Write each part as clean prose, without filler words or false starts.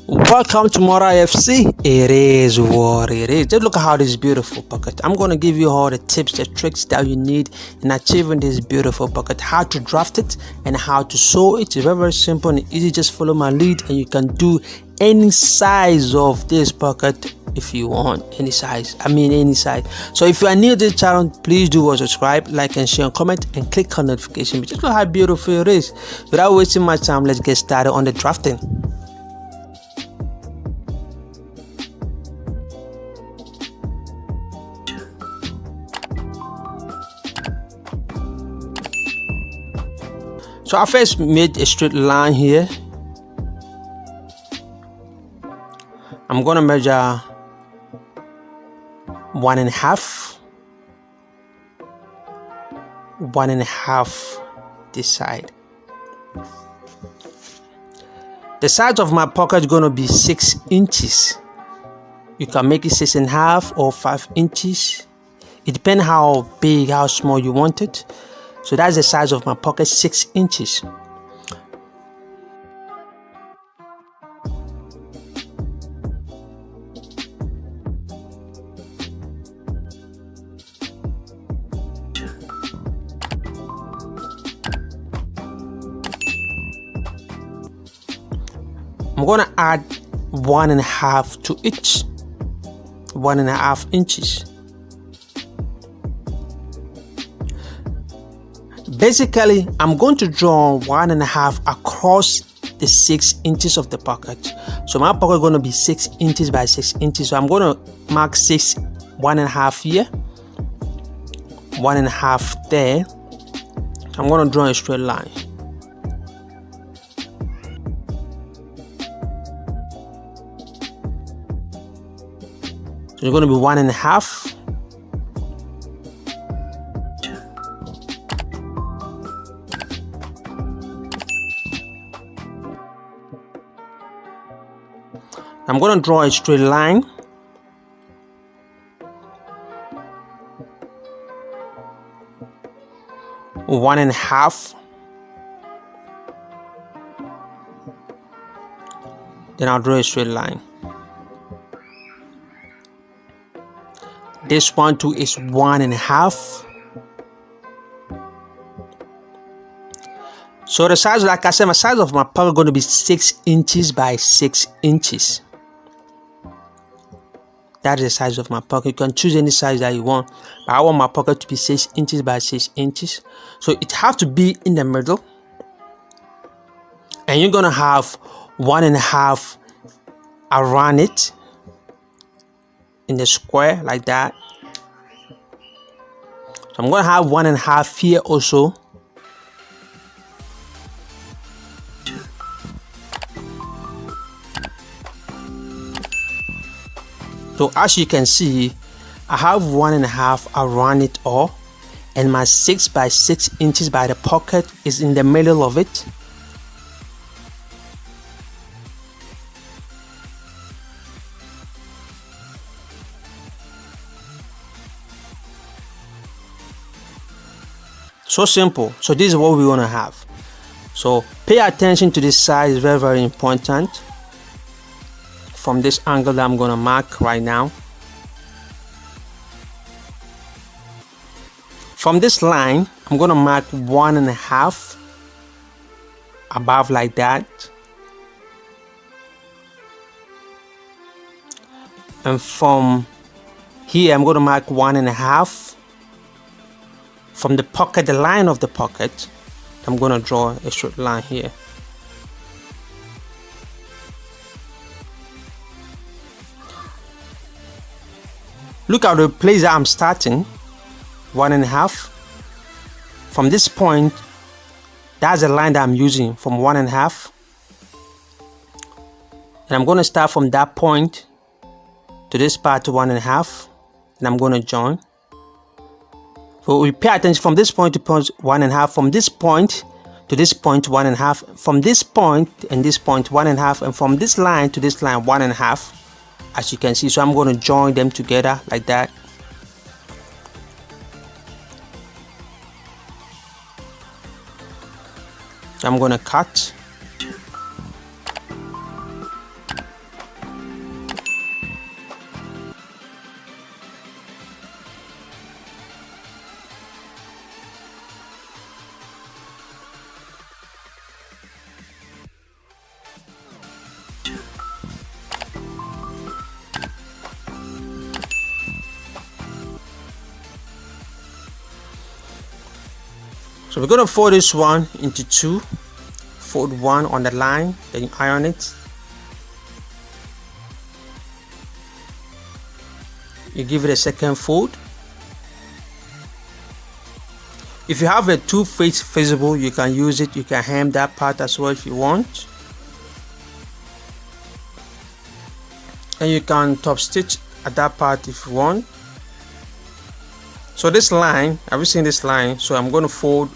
Welcome to Mora FC. It is what it is. Just look at how this beautiful pocket. I'm going to give you all the tips, the tricks that you need in achieving this beautiful pocket. How to draft it and how to sew it. It's very, very simple and easy. Just follow my lead and you can do any size of this pocket if you want. Any size. So if you are new to this channel, please do subscribe, like and share and comment and click on notification. Just look how beautiful it is. Without wasting my time, let's get started on the drafting. So I first made a straight line here. I'm gonna measure 1.5, 1.5 this side. The size of my pocket is gonna be 6 inches. You can make it 6.5 or 5 inches. It depends how big, how small you want it. So that's the size of my pocket, 6 inches. I'm gonna add 1.5 to each, 1.5 inches. Basically, I'm going to draw 1.5 across the 6 inches of the pocket. So my pocket is going to be 6 inches by 6 inches. So I'm going to mark 1.5 here, 1.5 there. I'm going to draw a straight line. So it's going to be 1.5. I'm going to draw a straight line. One and a half. Then I'll draw a straight line. This one too is 1.5. So the size, like I said, my size of my pocket is going to be 6 inches by 6 inches. That is the size of my pocket. You can choose any size that you want, but I want my pocket to be 6 inches by 6 inches. So it has to be in the middle, and you're gonna have 1.5 around it in the square like that. So I'm gonna have 1.5 here also. So as you can see, I have 1.5 around it all, and my 6 by 6 inches by the pocket is in the middle of it. So simple. So this is what we want to have. So pay attention to this size, is very, very important. From this angle that I'm going to mark right now. From this line, I'm going to mark 1.5 above like that. And from here, I'm going to mark 1.5. From the pocket, the line of the pocket, I'm going to draw a straight line here. Look at the place that I'm starting, 1.5. From this point, that's the line that I'm using, from 1.5. And I'm going to start from that point to this part to 1.5, and I'm going to join. So we pay attention from this point to point 1.5, from this point to this point 1.5, from this point and this point 1.5, and from this line to this line 1.5. As you can see, so I'm going to join them together like that. I'm going to cut. So we're going to fold this one into two. Fold one on the line, then you iron it. You give it a second fold. If you have a two face visible, you can use it. You can hem that part as well if you want. And you can top stitch at that part if you want. So this line, have you seen this line? So I'm going to fold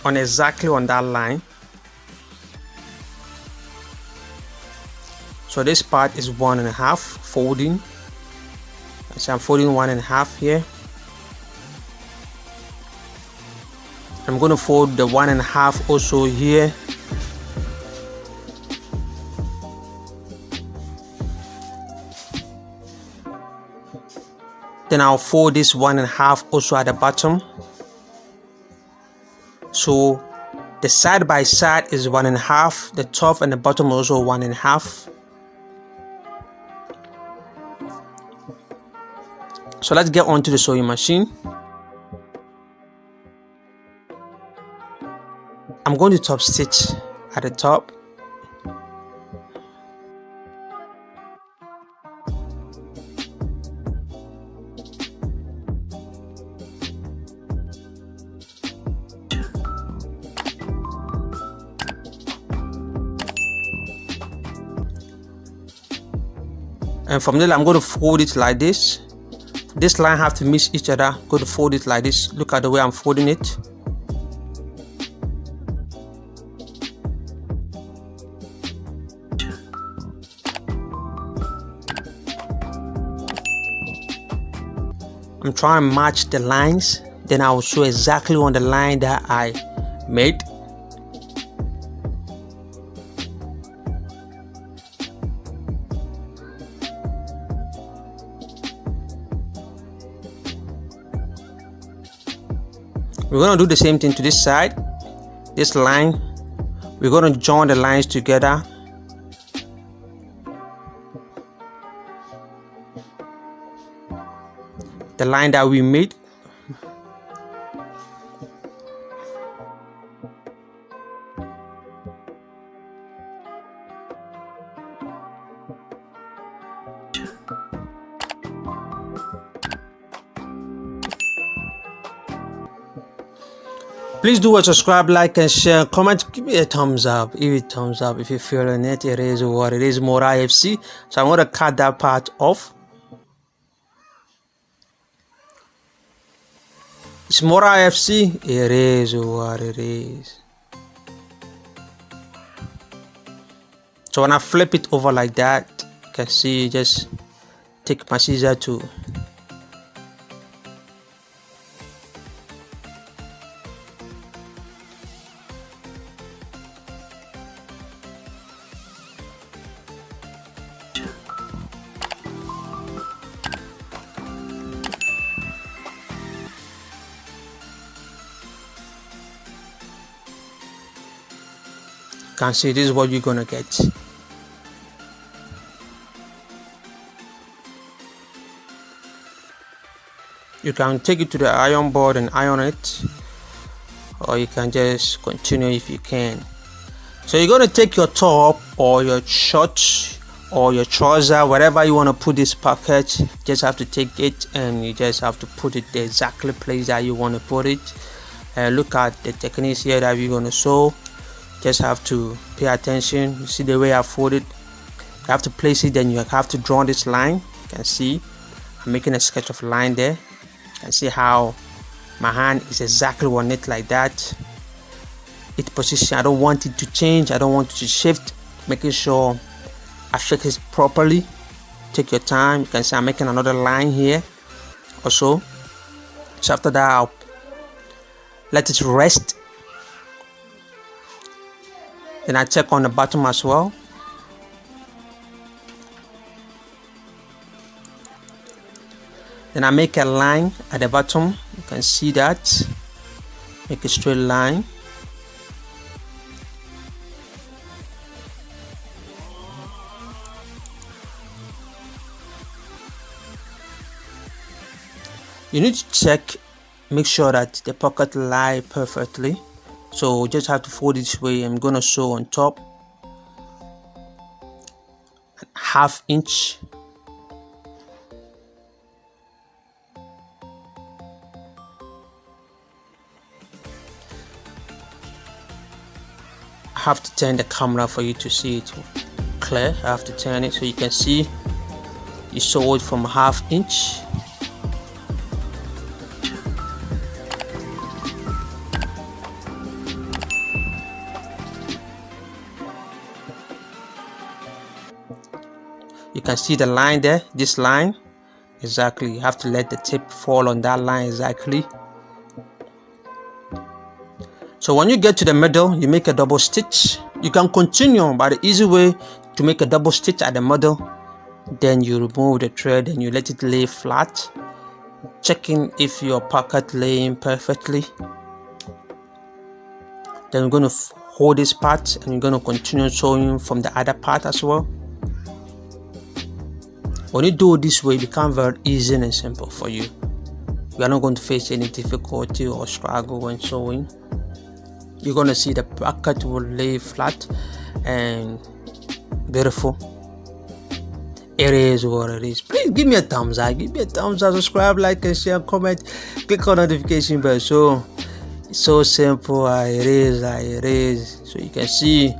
on exactly on that line. So this part is 1.5 folding. So I'm folding 1.5 here. I'm going to fold the 1.5 also here. Then I'll fold this 1.5 also at the bottom. So the side by side is 1.5. The top and the bottom also 1.5. So let's get onto the sewing machine. I'm going to top stitch at the top. And from there I'm going to fold it like this. This line have to miss each other. I'm going to fold it like this. Look at the way I'm folding it. I'm trying to match the lines. Then I will sew exactly on the line that I made. We're going to do the same thing to this side. This line, we're going to join the lines together. The line that we made. Please do subscribe, like and share, comment, give me a thumbs up. Give it a thumbs up if you're feeling it. It is what it is, more IFC. So I'm going to cut that part off. It's more IFC. It is what it is. So when I flip it over like that, you can see, just take my scissor to can see this is what you're gonna get. You can take it to the iron board and iron it, or you can just continue if you can. So you're gonna take your top or your shorts or your trouser, whatever you want to put this pocket, just have to take it and you just have to put it the exactly place that you want to put it. Look at the techniques here that we're gonna sew. Just have to pay attention. You see the way I fold it. You have to place it, then you have to draw this line. You can see I'm making a sketch of a line there. You can see how my hand is exactly on it like that. Its position, I don't want it to change. I don't want it to shift. Making sure I fix it properly. Take your time. You can see I'm making another line here also. So after that, I'll let it rest. Then I check on the bottom as well. Then I make a line at the bottom. You can see that. Make a straight line. You need to check, make sure that the pocket lie perfectly. So just have to fold this way. I'm gonna sew on top 1/2 inch. I have to turn the camera for you to see it clear. I have to turn it so you can see you sew it from 1/2 inch. You can see the line there, this line. Exactly, you have to let the tip fall on that line exactly. So when you get to the middle, you make a double stitch. You can continue, but the easy way to make a double stitch at the middle, then you remove the thread and you let it lay flat, checking if your pocket laying perfectly. Then you're going to hold this part and you're going to continue sewing from the other part as well. When you do it this way, it becomes very easy and simple for you. You are not going to face any difficulty or struggle when sewing. You're going to see the pocket will lay flat and beautiful. It is what it is. Please give me a thumbs up. Give me a thumbs up, subscribe, like and share, comment, click on notification bell. So it's so simple. It is. So you can see.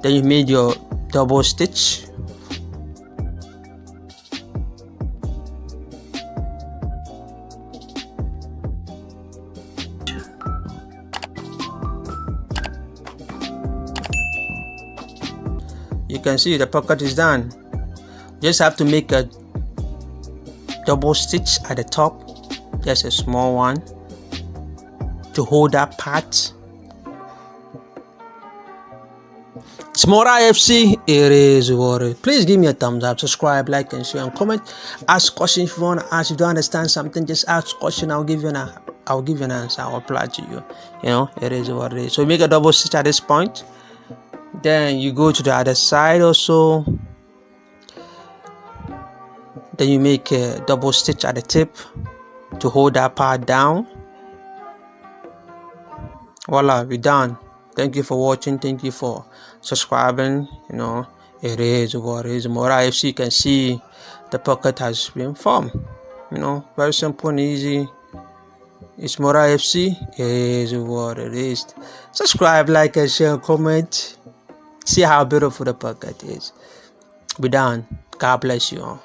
Then you made your double stitch. You can see the pocket is done. Just have to make a double stitch at the top, just a small one, to hold that part. Smora FC, it is what it is. Please give me a thumbs up, subscribe, like and share and comment. Ask questions if you want to ask. If you don't understand something, just ask question. I'll give you an answer. I'll reply to you. You know, it is what it is. So make a double stitch at this point. Then you go to the other side also. Then you make a double stitch at the tip to hold that part down. Voila, we're done. Thank you for watching. Thank you for subscribing. You know, it is what it is. Mora FC, you can see the pocket has been formed. You know, very simple and easy. It's Mora FC. It is what it is. Subscribe, like, and share, comment. See how beautiful the pocket is. We're done. God bless you all.